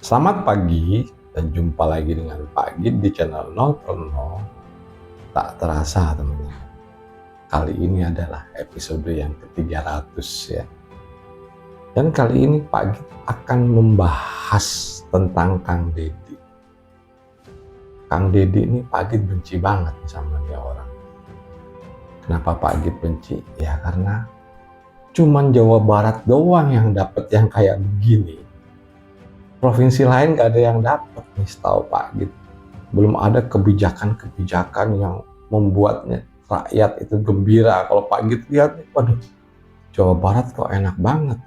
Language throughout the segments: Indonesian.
Selamat pagi dan jumpa lagi dengan Pak Git di channel 0 per 0. Tak terasa teman-teman, kali ini adalah episode yang ke-300 ya. Dan kali ini Pak Git akan membahas tentang Kang Deddy. Kang Deddy ini Pak Git benci banget sama dia orang. Kenapa Pak Git benci? Ya karena cuman Jawa Barat doang yang dapat yang kayak begini. Provinsi lain gak ada yang dapat nih setahu Pak Git. Belum ada kebijakan-kebijakan yang membuatnya rakyat itu gembira. Kalau Pak Git lihat, waduh, Jawa Barat kok enak banget.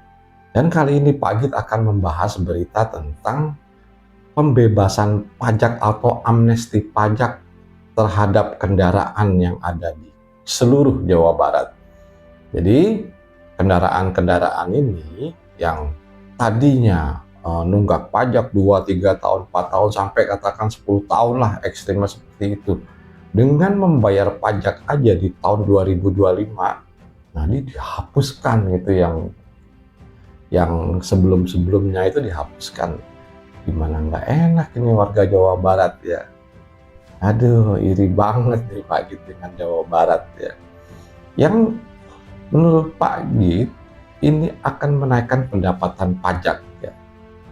Dan kali ini Pak Git akan membahas berita tentang pembebasan pajak atau amnesti pajak terhadap kendaraan yang ada di seluruh Jawa Barat. Jadi kendaraan-kendaraan ini yang tadinya nunggak pajak 2-3 tahun, 4 tahun, sampai katakan 10 tahun lah ekstrimnya seperti itu. Dengan membayar pajak aja di tahun 2025, nah ini dihapuskan gitu, yang sebelum-sebelumnya itu dihapuskan. Gimana nggak enak ini warga Jawa Barat ya. Aduh, iri banget nih Pak Git dengan Jawa Barat ya. Yang menurut Pak Git ini akan menaikkan pendapatan pajak ya.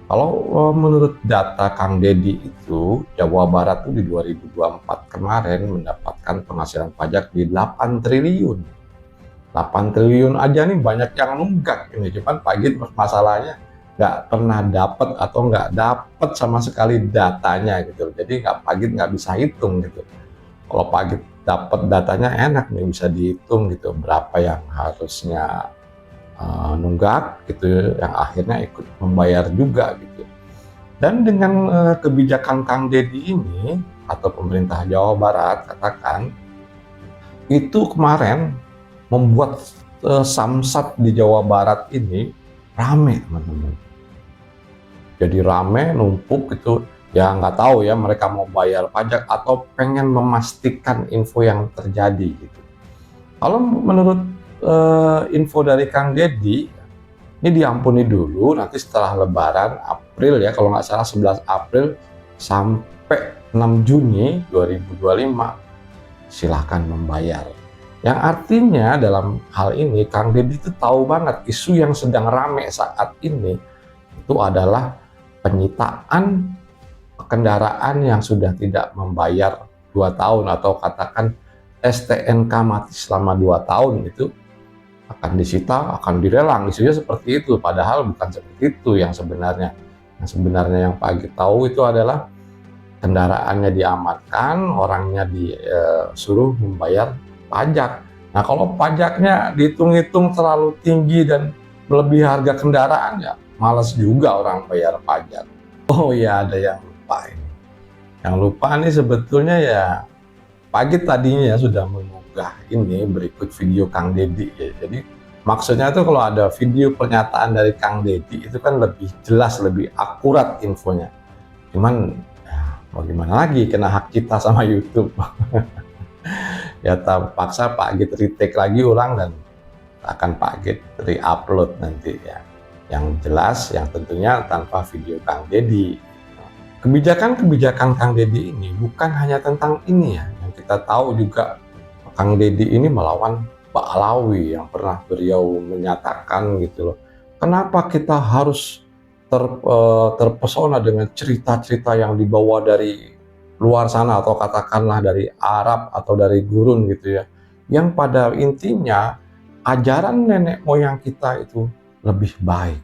Kalau menurut data Kang Deddy itu, Jawa Barat itu di 2024 kemarin mendapatkan penghasilan pajak di 8 triliun. 8 triliun aja nih banyak yang nunggak ini. Cuman Pak Git masalahnya nggak pernah dapat atau nggak dapat sama sekali datanya gitu. Jadi Pak Git nggak bisa hitung gitu. Kalau Pak Git dapat datanya enak nih, bisa dihitung gitu berapa yang harusnya nunggak gitu, yang akhirnya ikut membayar juga gitu. Dan dengan kebijakan Kang Deddy ini atau pemerintah Jawa Barat katakan, itu kemarin membuat samsat di Jawa Barat ini rame teman-teman. Jadi rame, numpuk gitu ya, nggak tahu ya mereka mau bayar pajak atau pengen memastikan info yang terjadi gitu. Kalau menurut info dari Kang Deddy, ini diampuni dulu, nanti setelah Lebaran April ya, kalau nggak salah 11 April sampai 6 Juni 2025 silahkan membayar. Yang artinya dalam hal ini Kang Deddy itu tahu banget isu yang sedang rame saat ini itu adalah penyitaan kendaraan yang sudah tidak membayar 2 tahun, atau katakan STNK mati selama 2 tahun itu akan disita, akan dilelang. Isunya seperti itu, padahal bukan seperti itu yang sebenarnya. Yang sebenarnya yang Pak Git tahu itu adalah kendaraannya diamankan, orangnya disuruh membayar pajak. Nah kalau pajaknya dihitung-hitung terlalu tinggi dan melebihi harga kendaraan, ya malas juga orang bayar pajak. Oh ya, ada yang lupa ini. Yang lupa nih sebetulnya ya, Pak Git tadinya sudah mengunggah ini berikut video Kang Deddy ya. Jadi maksudnya itu kalau ada video pernyataan dari Kang Deddy itu kan lebih jelas, lebih akurat infonya. Cuman ya, mau gimana lagi, kena hak kita sama YouTube. Ya terpaksa Pak Git retake lagi ulang dan akan Pak Git re-upload nanti ya. Yang jelas, yang tentunya tanpa video Kang Deddy. Kebijakan-kebijakan Kang Deddy ini bukan hanya tentang ini ya. Kita tahu juga Kang Deddy ini melawan Pak Alawi yang pernah beliau menyatakan gitu loh, kenapa kita harus terpesona dengan cerita-cerita yang dibawa dari luar sana, atau katakanlah dari Arab atau dari gurun gitu ya, yang pada intinya ajaran nenek moyang kita itu lebih baik.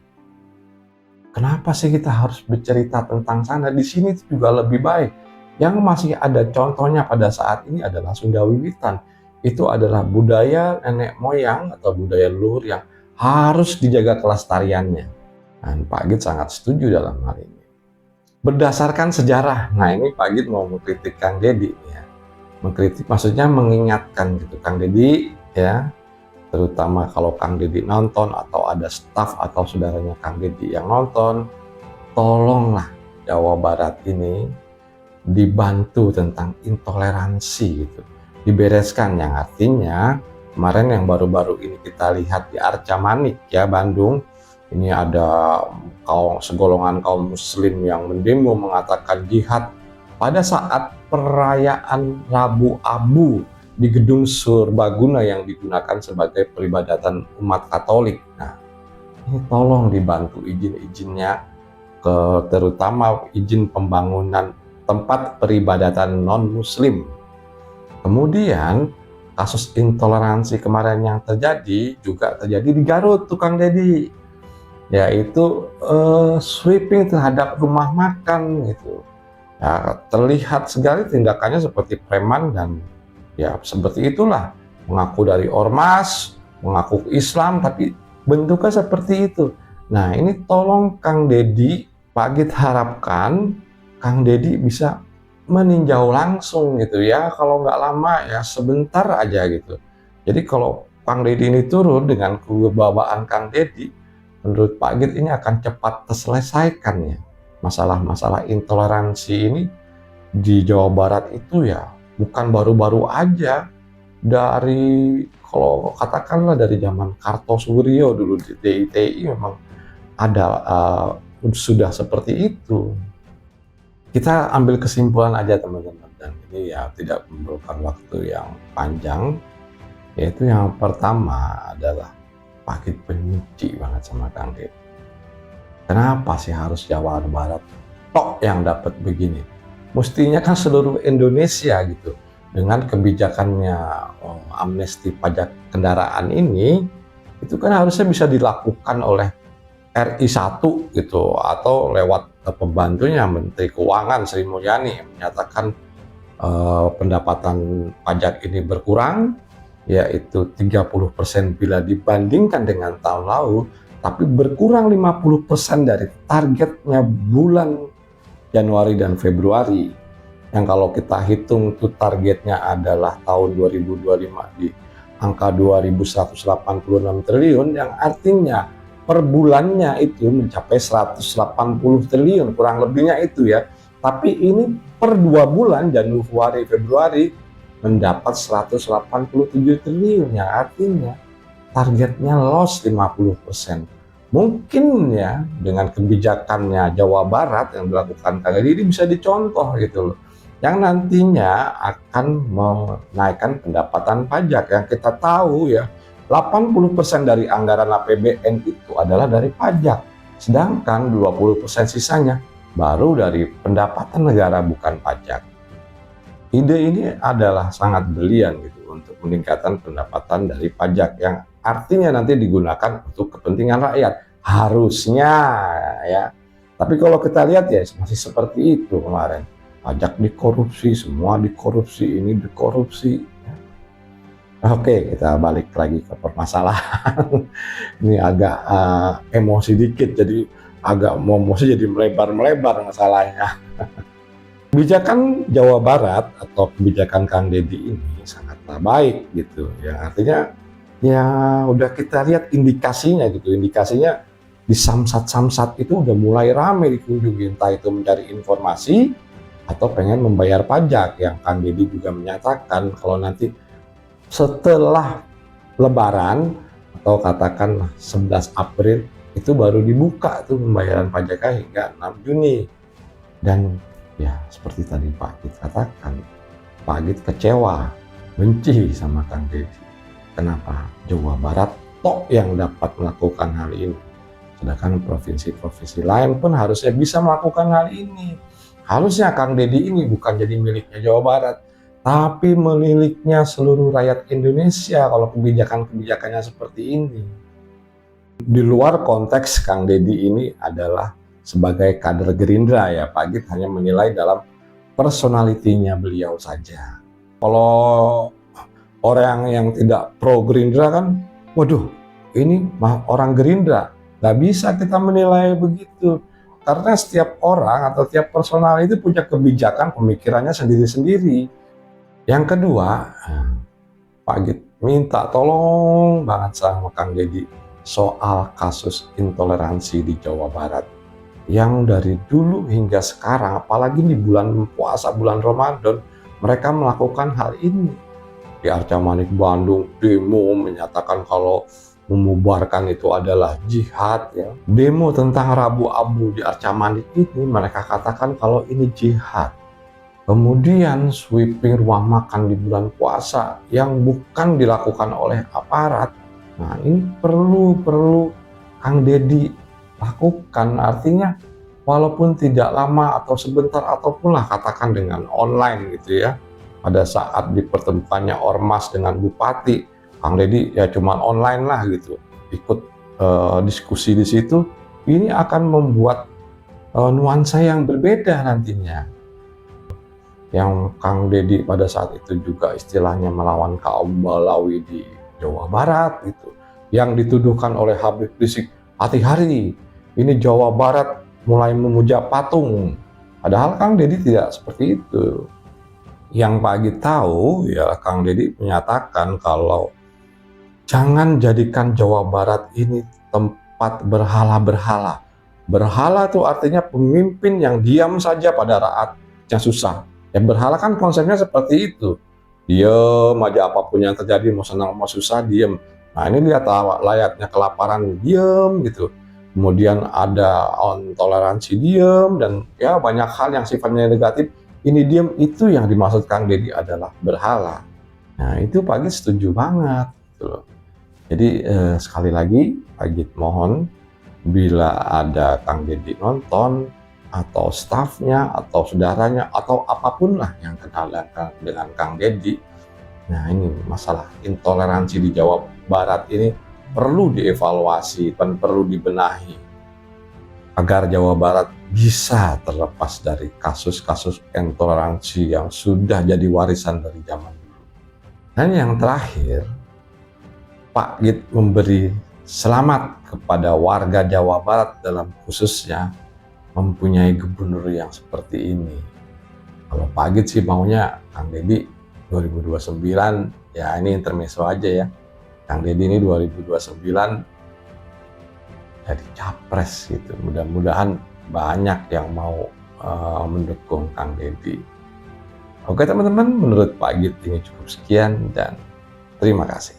Kenapa sih kita harus bercerita tentang sana? Di sini juga lebih baik. Yang masih ada contohnya pada saat ini adalah Sunda Wiwitan. Itu adalah budaya nenek moyang atau budaya leluhur yang harus dijaga kelestariannya. Dan Pak Git sangat setuju dalam hal ini. Berdasarkan sejarah, nah ini Pak Git mau mengkritik Kang Deddy ya. Mengkritik maksudnya mengingatkan gitu Kang Deddy ya. Terutama kalau Kang Deddy nonton atau ada staf atau saudaranya Kang Deddy yang nonton, tolonglah Jawa Barat ini dibantu tentang intoleransi gitu, dibereskan, yang artinya kemarin yang baru-baru ini kita lihat di Arca Manik ya, Bandung, Ini ada segolongan kaum muslim yang mendemo mengatakan jihad pada saat perayaan Rabu Abu di gedung Surbaguna yang digunakan sebagai peribadatan umat Katolik. Nah, ini tolong dibantu izin-izinnya, terutama izin pembangunan tempat peribadatan non-muslim. Kemudian kasus intoleransi kemarin yang terjadi juga terjadi di Garut, Kang Deddy, yaitu sweeping terhadap rumah makan gitu. Ya, terlihat sekali tindakannya seperti preman dan ya seperti itulah, mengaku dari ormas, mengaku Islam, tapi bentuknya seperti itu. Nah, ini tolong Kang Deddy, Pak Git harapkan Kang Deddy bisa meninjau langsung gitu ya, kalau nggak lama ya sebentar aja gitu. Jadi kalau Kang Deddy ini turun dengan kewibawaan Kang Deddy, menurut Pak Git ini akan cepat terselesaikan ya. Masalah-masalah intoleransi ini di Jawa Barat itu ya bukan baru-baru aja, dari kalau katakanlah dari zaman Kartosuryo dulu di DITI memang ada sudah seperti itu. Kita ambil kesimpulan aja teman-teman, dan ini ya tidak memerlukan waktu yang panjang, yaitu yang pertama adalah Pak Git benci banget sama Kang Deddy. Kenapa sih harus Jawa Barat tok yang dapat begini? Mestinya kan seluruh Indonesia gitu. Dengan kebijakannya amnesti pajak kendaraan ini, itu kan harusnya bisa dilakukan oleh RI 1 gitu, atau lewat pembantunya Menteri Keuangan Sri Mulyani menyatakan pendapatan pajak ini berkurang, yaitu 30% bila dibandingkan dengan tahun lalu, tapi berkurang 50% dari targetnya bulan Januari dan Februari. Yang kalau kita hitung itu targetnya adalah tahun 2025 di angka 2.186 triliun, yang artinya per bulannya itu mencapai 180 triliun, kurang lebihnya itu ya. Tapi ini per 2 bulan, Januari Februari, mendapat 187 triliun, yang artinya targetnya loss 50%. Mungkin ya dengan kebijakannya Jawa Barat yang dilakukan kali ini bisa dicontoh gitu loh, yang nantinya akan menaikkan pendapatan pajak, yang kita tahu ya 80% dari anggaran APBN itu adalah dari pajak, sedangkan 20% sisanya baru dari pendapatan negara bukan pajak. Ide ini adalah sangat brilian gitu untuk meningkatkan pendapatan dari pajak, yang artinya nanti digunakan untuk kepentingan rakyat harusnya ya. Tapi kalau kita lihat ya masih seperti itu kemarin, pajak dikorupsi, semua dikorupsi, ini dikorupsi. Oke, kita balik lagi ke permasalahan. Ini agak emosi dikit, jadi agak emosi jadi melebar-melebar masalahnya. Kebijakan Jawa Barat atau kebijakan Kang Deddy ini sangatlah baik gitu ya, artinya ya udah kita lihat indikasinya gitu, indikasinya di samsat-samsat itu udah mulai rame dikunjungi, entah itu mencari informasi atau pengen membayar pajak, yang Kang Deddy juga menyatakan kalau nanti setelah Lebaran atau katakanlah 11 April itu baru dibuka tuh pembayaran pajaknya hingga 6 Juni. Dan ya seperti tadi Pak Git katakan, Pak Git kecewa, benci sama Kang Deddy. Kenapa Jawa Barat tok yang dapat melakukan hal ini, sedangkan provinsi-provinsi lain pun harusnya bisa melakukan hal ini. Harusnya Kang Deddy ini bukan jadi miliknya Jawa Barat, tapi miliknya seluruh rakyat Indonesia kalau kebijakan-kebijakannya seperti ini. Di luar konteks Kang Deddy ini adalah sebagai kader Gerindra ya, Pak Git hanya menilai dalam personalitinya beliau saja. Kalau orang yang tidak pro Gerindra kan, waduh ini orang Gerindra, nggak bisa kita menilai begitu. Karena setiap orang atau tiap personal itu punya kebijakan pemikirannya sendiri-sendiri. Yang kedua, Pak Git minta tolong banget sama Kang Deddy soal kasus intoleransi di Jawa Barat, yang dari dulu hingga sekarang, apalagi di bulan puasa, bulan Ramadan, mereka melakukan hal ini. Di Arca Manik Bandung demo menyatakan kalau membubarkan itu adalah jihad ya. Demo tentang Rabu Abu di Arca Manik ini mereka katakan kalau ini jihad. Kemudian sweeping rumah makan di bulan puasa yang bukan dilakukan oleh aparat. Nah, ini perlu Kang Deddy lakukan. Artinya walaupun tidak lama atau sebentar ataupun lah katakan dengan online gitu ya. Pada saat dipertemukannya ormas dengan bupati, Kang Deddy ya cuman online lah gitu, ikut diskusi di situ. Ini akan membuat nuansa yang berbeda nantinya. Yang Kang Deddy pada saat itu juga istilahnya melawan kaum Balawi di Jawa Barat gitu, yang dituduhkan oleh Habib Rizik, hati-hati ini Jawa Barat mulai memuja patung, padahal Kang Deddy tidak seperti itu. Yang Pak Agit tahu ya, Kang Deddy menyatakan kalau jangan jadikan Jawa Barat ini tempat berhala-berhala. Berhala itu artinya pemimpin yang diam saja pada rakyat yang susah. Yang berhala kan konsepnya seperti itu. Diam aja apapun yang terjadi, mau senang mau susah diam. Nah ini lihat layaknya kelaparan diam gitu. Kemudian ada toleransi diam dan ya banyak hal yang sifatnya negatif. Ini diam, itu yang dimaksud Kang Deddy adalah berhala. Nah itu Pak Agit setuju banget gitu loh. Jadi sekali lagi Pak Agit mohon bila ada Kang Deddy nonton atau stafnya atau saudaranya atau apapun lah yang kenal dengan Kang Deddy, nah ini masalah intoleransi di Jawa Barat ini perlu dievaluasi dan perlu dibenahi agar Jawa Barat bisa terlepas dari kasus-kasus intoleransi yang sudah jadi warisan dari zaman dulu. Dan yang terakhir, Pak Agit memberi selamat kepada warga Jawa Barat dalam khususnya mempunyai gubernur yang seperti ini. Kalau Pak Agit sih maunya Kang Deddy 2029, ya ini intermezzo aja ya. Kang Deddy ini 2029 jadi capres gitu. Mudah-mudahan banyak yang mau mendukung Kang Deddy. Oke teman-teman, menurut Pak Agit ini cukup sekian dan terima kasih.